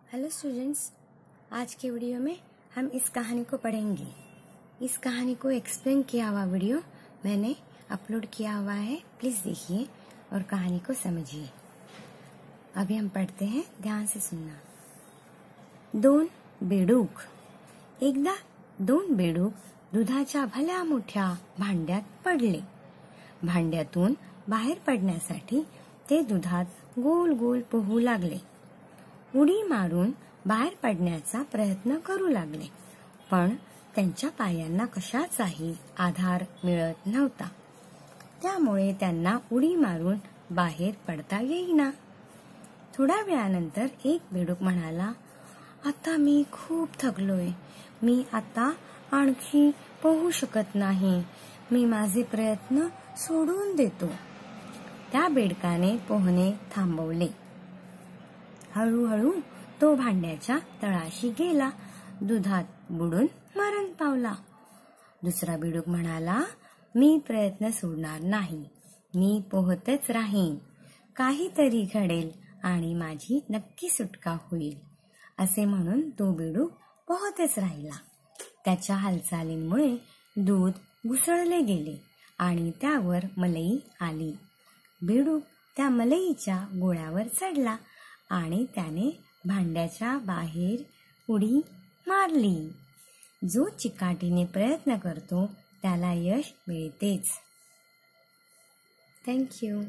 Hello students, आज के video में हम इस कहानी को पढ़ेंगे। इस कहानी को एक्सप्लेन किया हुआ वीडियो मैंने अपलोड किया हुआ है, प्लीज देखिए और कहानी को समझिए। अभी हम पढ़ते हैं, ध्यान से सुनना। दोन बेडूक। एकदा दोन बेडूक दुधाच्या भल्या मोठ्या भांड्यात पडले। भांड्यातून बाहेर पडण्यासाठी ते दुधात गोल गोल पोहू लागले। उडी मारून बाहेर पडण्याचा प्रयत्न करू लागले, पण त्यांच्या पायांना कशाचाही आधार मिळत नव्हता। त्यामुळे त्यांना उडी मारून बाहेर पडता येईना। थोड्या वेळानंतर एक बेडूक म्हणाला, आता मी खूप थकलोय, मी आता आणखी पोहू शकत नाही, मी माझे प्रयत्न सोडून देतो। त्या बेडकाने पोहणे थांबवले। हळूहळू तो भांड्याच्या तळाशी गेला, दुधात बुडून मरण पावला। दुसरा बेडूक म्हणाला, मी प्रयत्न सोडणार नाही, मी पोहतच राहीन, काहीतरी घडेल आणि माझी नक्की सुटका होईल। असे म्हणून तो बेडूक पोहतच राहिला। त्याच्या हालचालींमुळे दूध घुसळले गेले आणि त्यावर मलई आली। बेडूक त्या मलईच्या गोळ्यावर चढला आणि त्याने भांड्याच्या बाहेर उडी मारली। जो चिकाटीने प्रयत्न करतो त्याला यश मिळतेच। Thank you.